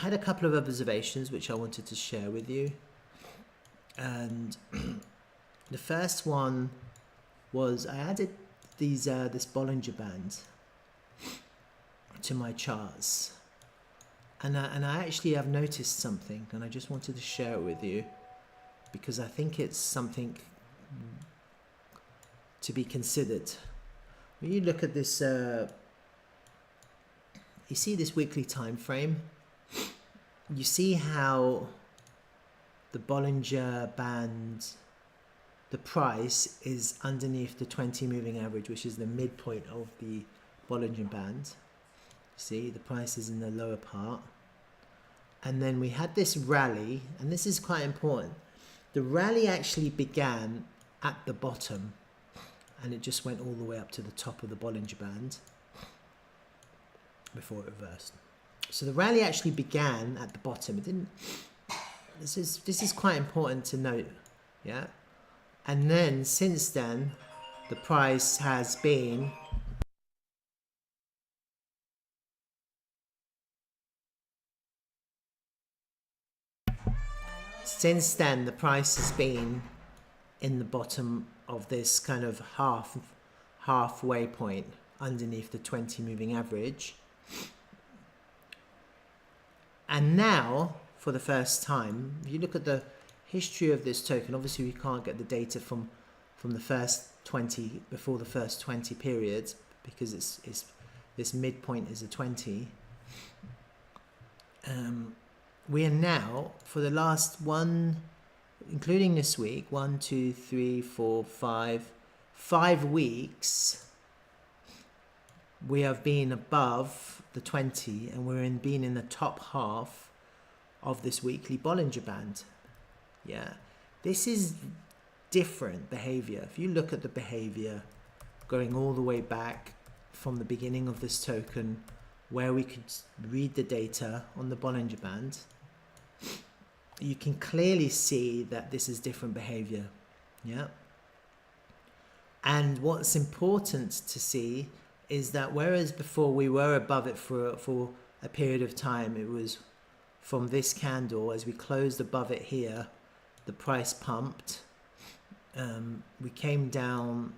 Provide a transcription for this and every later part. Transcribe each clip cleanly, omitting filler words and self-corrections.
had a couple of observations which I wanted to share with you. And the first one was I added these this Bollinger Band to my charts. And I actually have noticed something, and I just wanted to share it with you because I think it's something to be considered. When you look at this, you see this weekly time frame, you see how the Bollinger Band, the price is underneath the 20 moving average, which is the midpoint of the Bollinger Band. See, the price is in the lower part. And then we had this rally, and this is quite important. The rally actually began at the bottom, and it just went all the way up to the top of the Bollinger Band before it reversed. So the rally actually began at the bottom. It didn't. This is quite important to note, yeah. And then since then, the price has been in the bottom of this kind of halfway point underneath the 20 moving average. And now, for the first time, if you look at the history of this token, obviously we can't get the data from the first 20, before the first 20 periods, because it's this midpoint is a 20. We are now, for the last including this week, 1, 2, 3, 4, 5 weeks, we have been above the 20, and we're been in the top half of this weekly Bollinger Band. Yeah, this is different behavior. If you look at the behavior going all the way back from the beginning of this token, where we could read the data on the Bollinger Band, you can clearly see that this is different behavior. Yeah. And what's important to see is that whereas before we were above it for a period of time, it was from this candle, as we closed above it here, the price pumped. We came down,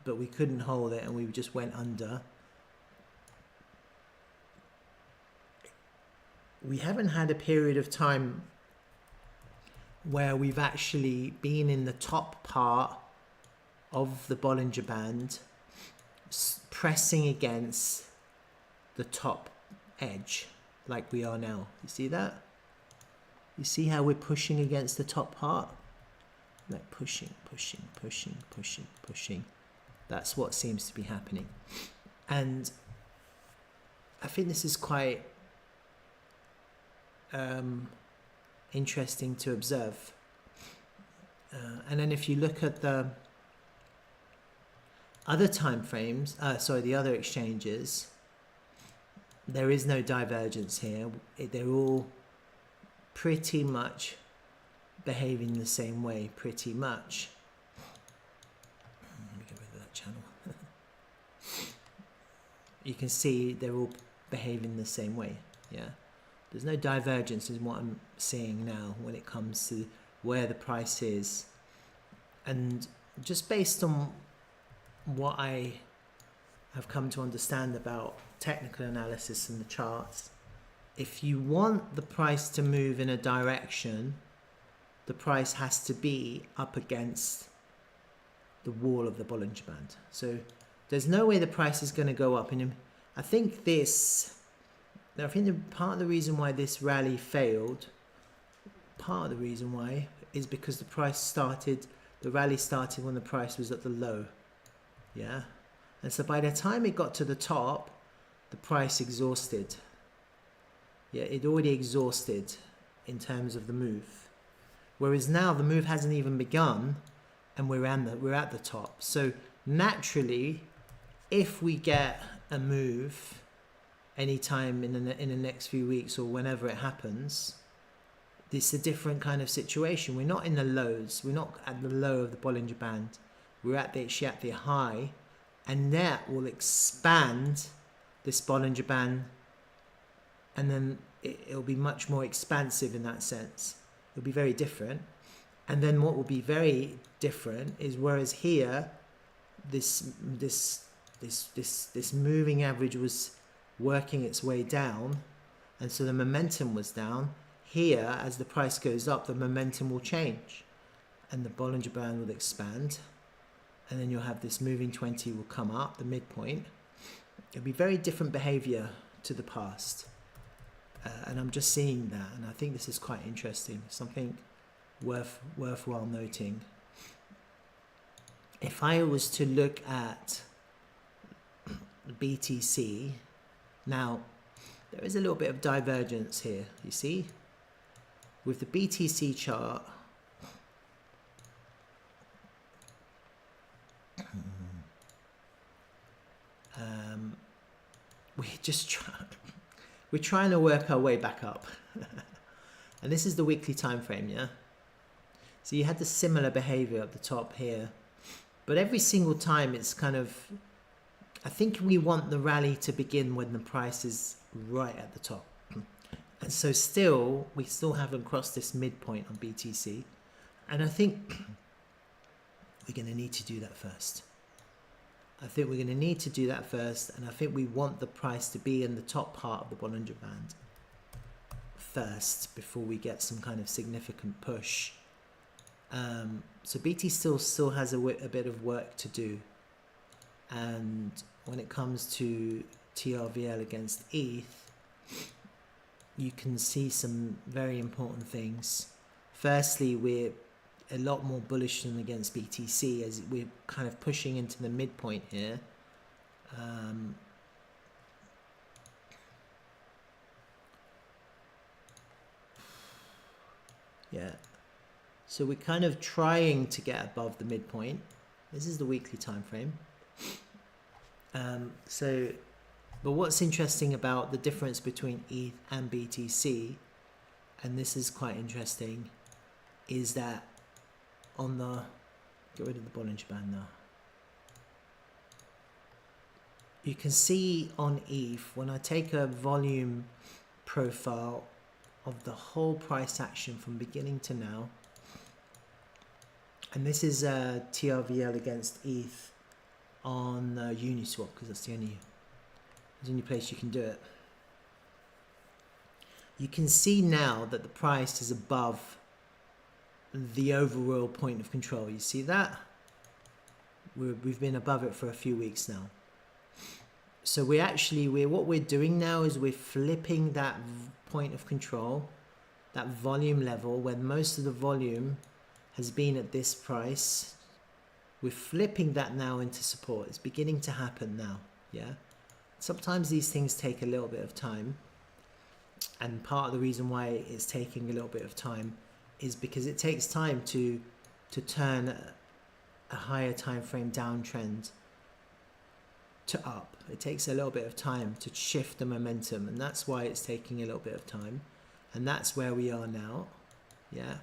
but we couldn't hold it, and we just went under. We haven't had a period of time where we've actually been in the top part of the Bollinger Band, pressing against the top edge like we are now. You see that? You see how we're pushing against the top part? Like pushing. That's what seems to be happening. And I think this is quite interesting to observe. And then if you look at the other time frames, the other exchanges, there is no divergence here. They're all pretty much behaving the same way, pretty much. Let me get rid of that channel. You can see they're all behaving the same way, yeah. There's no divergence in what I'm seeing now when it comes to where the price is. And just based on what I have come to understand about technical analysis and the charts, if you want the price to move in a direction, the price has to be up against the wall of the Bollinger Band. So there's no way the price is going to go up. And I think part of the reason why this rally failed, is because the rally started when the price was at the low. Yeah. And so by the time it got to the top, the price exhausted. Yeah, it already exhausted in terms of the move. Whereas now the move hasn't even begun, and we're at the top. So naturally, if we get a move anytime in the next few weeks or whenever it happens, it's a different kind of situation. We're not in the lows. We're not at the low of the Bollinger Band. We're actually at the high, and that will expand this Bollinger Band and then it'll be much more expansive in that sense. It'll be very different. And then what will be very different is, whereas here this moving average was working its way down, and so the momentum was down. Here, as the price goes up, the momentum will change and the Bollinger Band will expand, and then you'll have this moving 20 will come up, the midpoint. It'll be very different behavior to the past, and I'm just seeing that, and I think this is quite interesting, something worthwhile noting. If I was to look at BTC, now there is a little bit of divergence here, you see, with the BTC chart. We're trying to work our way back up. And this is the weekly time frame, yeah? So you had the similar behavior at the top here, but every single time it's kind of, I think we want the rally to begin when the price is right at the top. And so we still haven't crossed this midpoint on BTC. And I think we're going to need to do that first. And I think we want the price to be in the top part of the Bollinger Band first before we get some kind of significant push. So BT still has a bit of work to do. And when it comes to TRVL against ETH, you can see some very important things. Firstly, we're a lot more bullish than against BTC, as we're kind of pushing into the midpoint here. Yeah, so we're kind of trying to get above the midpoint. This is the weekly time frame. But what's interesting about the difference between ETH and BTC, and this is quite interesting, is that on the, get rid of the Bollinger Band now. You can see on ETH, when I take a volume profile of the whole price action from beginning to now, and this is TRVL against ETH on Uniswap, because that's the only place you can do it. You can see now that the price is above the overall point of control. You see that? We've been above it for a few weeks now. So what we're doing now is we're flipping that point of control, that volume level, when most of the volume has been at this price. We're flipping that now into support. It's beginning to happen now, yeah? Sometimes these things take a little bit of time, and part of the reason why it's taking a little bit of time is because it takes time to turn a higher time frame downtrend to up. It takes a little bit of time to shift the momentum, and that's why it's taking a little bit of time, and that's where we are now, yeah?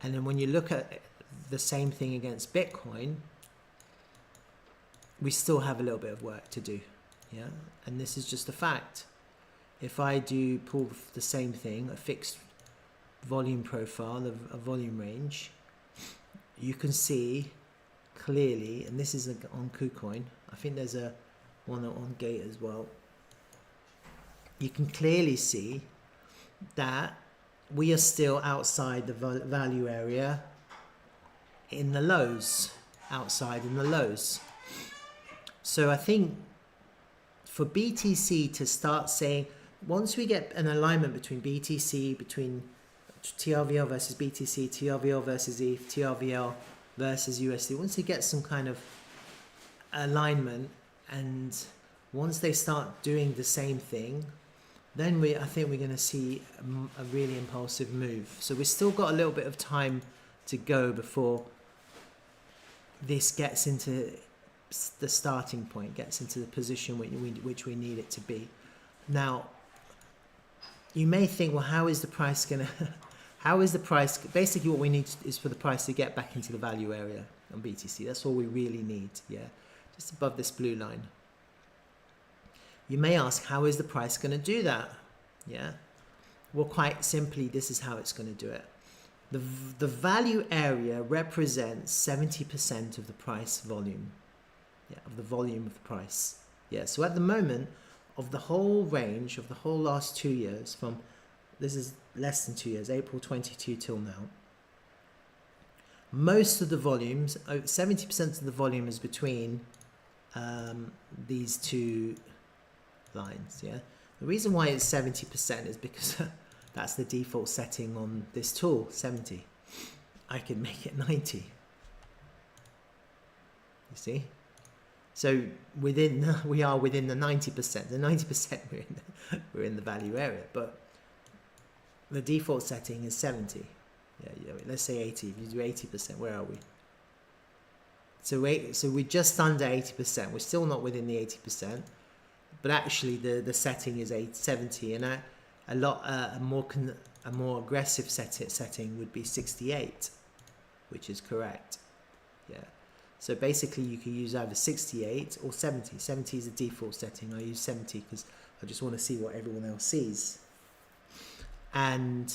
And then when you look at the same thing against Bitcoin, we still have a little bit of work to do, yeah? And this is just a fact. If I do pull the same thing, a fixed volume profile of a volume range, you can see clearly, and this is on KuCoin, I think there's a one on Gate as well, you can clearly see that we are still outside the value area in the lows, outside in the lows. So I think for BTC to start saying, once we get an alignment between BTC, between TRVL versus BTC, TRVL versus ETH, TRVL versus USD, once we get some kind of alignment, and once they start doing the same thing, then I think we're going to see a really impulsive move. So we've still got a little bit of time to go before this gets into the starting point, gets into the position which we need it to be. Now, you may think, well, how is the price going to... How is the price... Basically, what we need is for the price to get back into the value area on BTC. That's all we really need, yeah? Just above this blue line. You may ask, how is the price going to do that? Yeah. Well, quite simply, this is how it's going to do it. The value area represents 70% of the price volume. Yeah, of the volume of the price. Yeah, so at the moment, of the whole range of the whole last 2 years, from, this is less than 2 years, April 22 till now, most of the volumes, 70% of the volume is between these two lines. Yeah, the reason why it's 70% is because that's the default setting on this tool, 70. I can make it 90. You see? So we are within the 90%. The 90% we're in the value area, but the default setting is 70. Yeah, let's say 80. If you do 80%, where are we? So we're just under 80%. We're still not within the 80%, but actually the setting is 70, and a more aggressive setting would be 68, which is correct. Yeah. So basically you can use either 68 or 70. 70 is the default setting. I use 70 because I just want to see what everyone else sees. And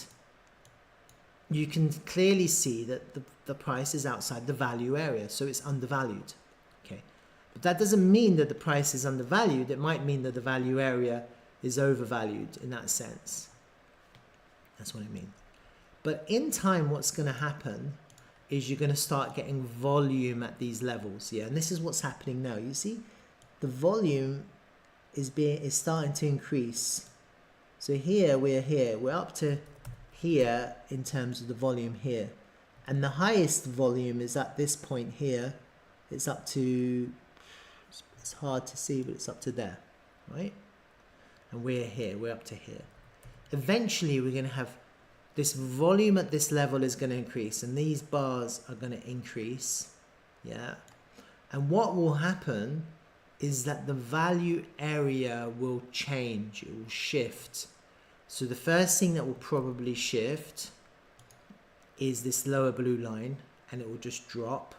you can clearly see that the price is outside the value area, so it's undervalued. Okay, but that doesn't mean that the price is undervalued. It might mean that the value area is overvalued in that sense. That's what it means. But in time, what's going to happen is you're going to start getting volume at these levels. Yeah, and this is what's happening now. You see, the volume is starting to increase. So we're up to here in terms of the volume here, and the highest volume is at this point here. It's up to, it's hard to see, but it's up to there, right? And we're up to here. Eventually we're going to have this volume at this level is going to increase, and these bars are going to increase. Yeah, and what will happen is that the value area will change, it will shift. So the first thing that will probably shift is this lower blue line, and it will just drop.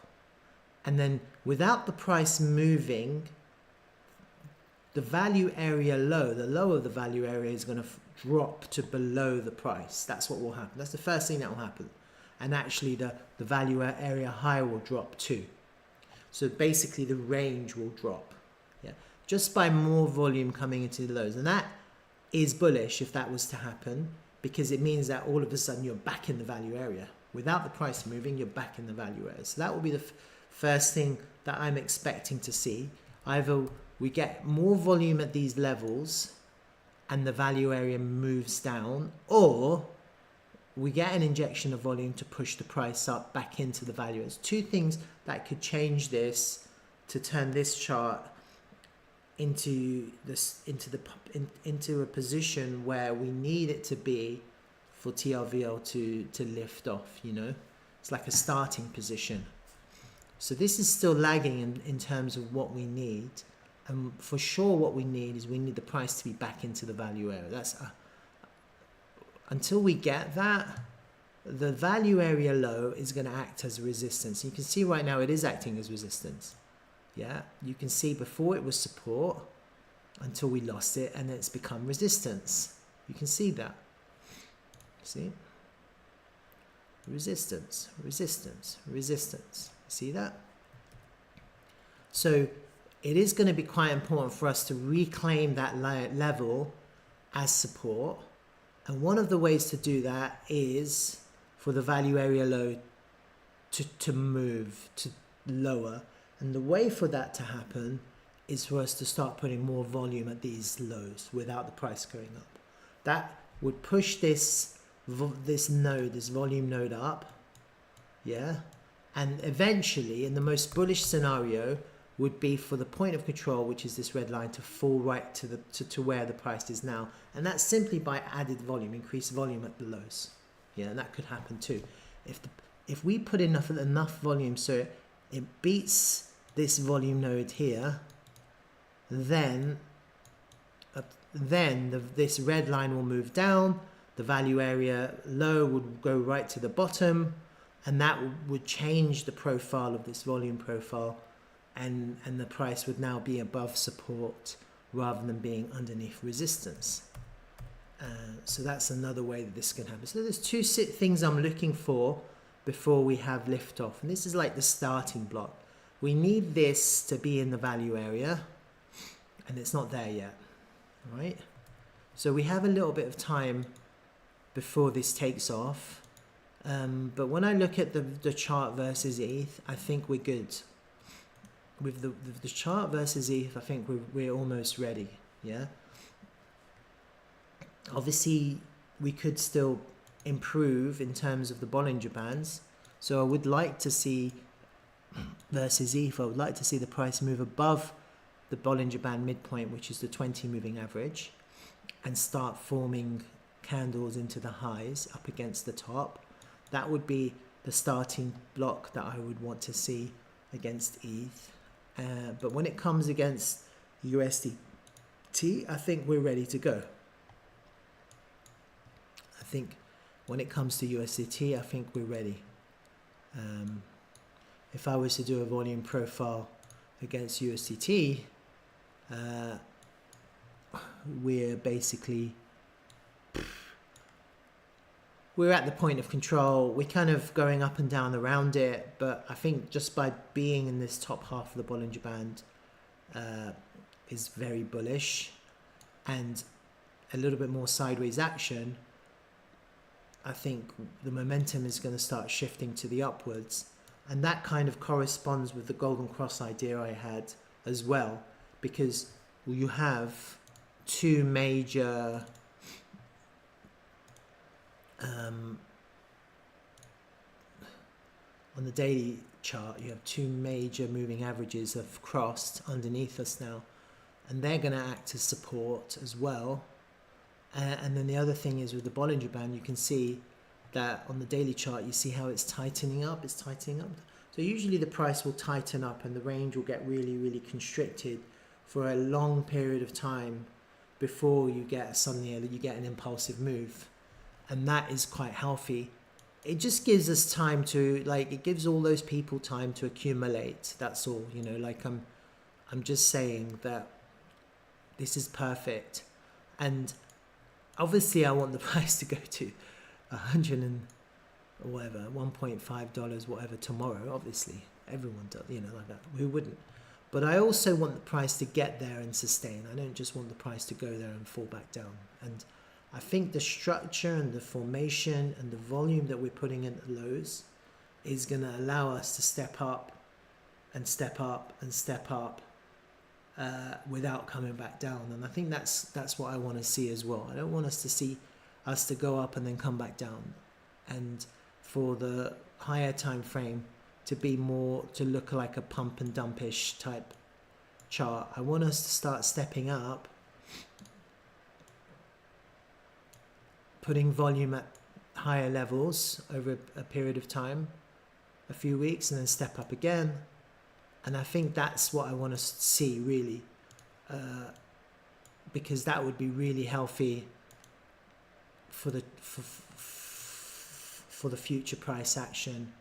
And then without the price moving, the value area low, the lower the value area is going to drop to below the price. That's what will happen. That's the first thing that will happen. And actually the value area high will drop too. So basically the range will drop. Yeah, just by more volume coming into the lows. And that is bullish if that was to happen, because it means that all of a sudden you're back in the value area. Without the price moving, you're back in the value area. So that will be the first thing that I'm expecting to see. Either we get more volume at these levels and the value area moves down, or we get an injection of volume to push the price up back into the value. There's two things that could change this to turn this chart into a position where we need it to be for TRVL to lift off. You know, it's like a starting position. So this is still lagging in terms of what we need, and for sure what we need is we need the price to be back into the value area. That's until we get that, the value area low is going to act as resistance. You can see right now it is acting as resistance. Yeah, you can see before it was support until we lost it, and it's become resistance. You can see that. See? Resistance, resistance, resistance. See that? So it is going to be quite important for us to reclaim that level as support. And one of the ways to do that is for the value area low to move to lower. And the way for that to happen is for us to start putting more volume at these lows without the price going up. That would push this volume node up. Yeah. And eventually, in the most bullish scenario, would be for the point of control, which is this red line, to fall right to where the price is now. And that's simply by added volume, increased volume at the lows. Yeah, and that could happen too. If we put enough volume so it beats this volume node here, then this red line will move down, the value area low would go right to the bottom, and that would change the profile of this volume profile, and the price would now be above support rather than being underneath resistance. So that's another way that this can happen. So there's two things I'm looking for before we have liftoff. And this is like the starting block. We need this to be in the value area, and it's not there yet, right? So we have a little bit of time before this takes off. But when I look at the chart versus ETH, I think we're good. With the chart versus ETH, I think we're almost ready, yeah? Obviously, we could still improve in terms of the Bollinger Bands. So I would like to see, versus ETH, I would like to see the price move above the Bollinger Band midpoint, which is the 20 moving average, and start forming candles into the highs up against the top. That would be the starting block that I would want to see against ETH. But when it comes against USDT, I think we're ready to go. I think when it comes to USDT, I think we're ready. If I was to do a volume profile against USDT, we're basically, we're at the point of control. We're kind of going up and down around it, but I think just by being in this top half of the Bollinger Band is very bullish, and a little bit more sideways action, I think the momentum is going to start shifting to the upwards, and that kind of corresponds with the golden cross idea I had as well, because you have two major on the daily chart, you have two major moving averages have crossed underneath us now, and they're going to act as support as well. And then the other thing is with the Bollinger Band, you can see that on the daily chart, you see how it's tightening up. It's tightening up. So usually the price will tighten up and the range will get really, really constricted for a long period of time before you get suddenly you get an impulsive move. And that is quite healthy. It just gives us time to, like, it gives all those people time to accumulate. That's all, you know, like I'm just saying that this is perfect. And obviously I want the price to go to 100 and whatever, $1.5, whatever tomorrow. Obviously everyone does, you know, like that. Who wouldn't? But I also want the price to get there and sustain. I don't just want the price to go there and fall back down. And I think the structure and the formation and the volume that we're putting in at lows is going to allow us to step up and step up and step up without coming back down. And I think that's what I want to see as well. I don't want us to see us to go up and then come back down, and for the higher time frame to be more, to look like a pump and dumpish type chart. I want us to start stepping up, putting volume at higher levels over a period of time, a few weeks, and then step up again. And I think that's what I want to see, really, because that would be really healthy for the future price action.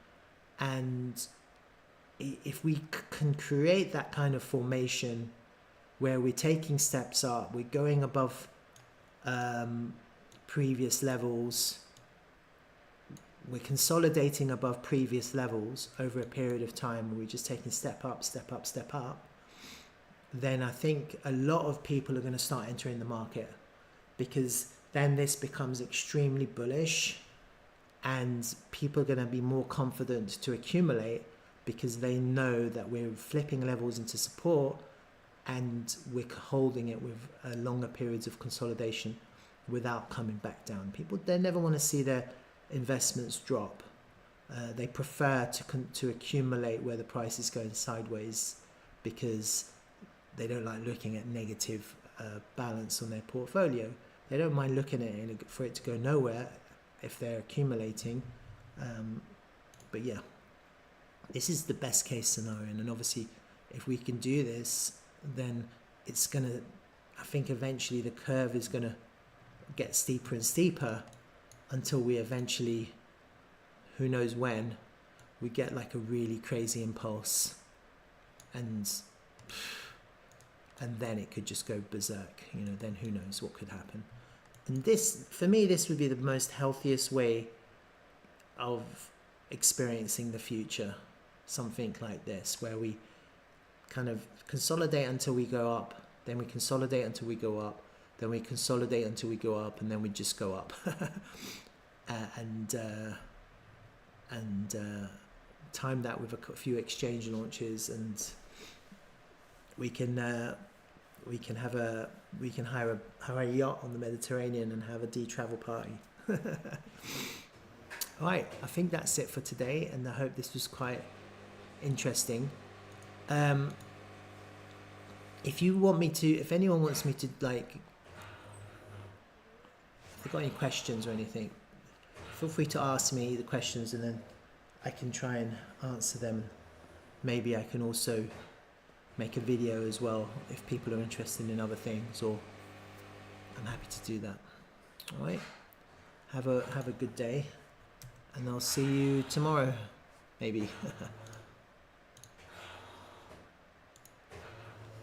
And if we can create that kind of formation where we're taking steps up, we're going above previous levels, we're consolidating above previous levels over a period of time, where we're just taking step up, step up, step up, then I think a lot of people are going to start entering the market, because then this becomes extremely bullish and people are going to be more confident to accumulate, because they know that we're flipping levels into support and we're holding it with longer periods of consolidation without coming back down. People, they never want to see their investments drop. They prefer to accumulate where the price is going sideways, because they don't like looking at negative balance on their portfolio. They don't mind looking at it for it to go nowhere if they're accumulating. But yeah, this is the best case scenario. And obviously if we can do this, then it's going to, I think eventually the curve is going to get steeper and steeper until we eventually, who knows when, we get like a really crazy impulse, and then it could just go berserk, you know, then who knows what could happen. And this, for me, this would be the most healthiest way of experiencing the future. Something like this, where we kind of consolidate until we go up, then we consolidate until we go up, then we consolidate until we go up, and then we just go up. and time that with a few exchange launches, and we can hire a yacht on the Mediterranean and have a Dtravel party. All right, I think that's it for today, and I hope this was quite interesting. If anyone wants me to, like, if they've got any questions or anything, feel free to ask me the questions, and then I can try and answer them. Maybe I can also make a video as well if people are interested in other things, or I'm happy to do that. All right, have a good day, and I'll see you tomorrow, maybe.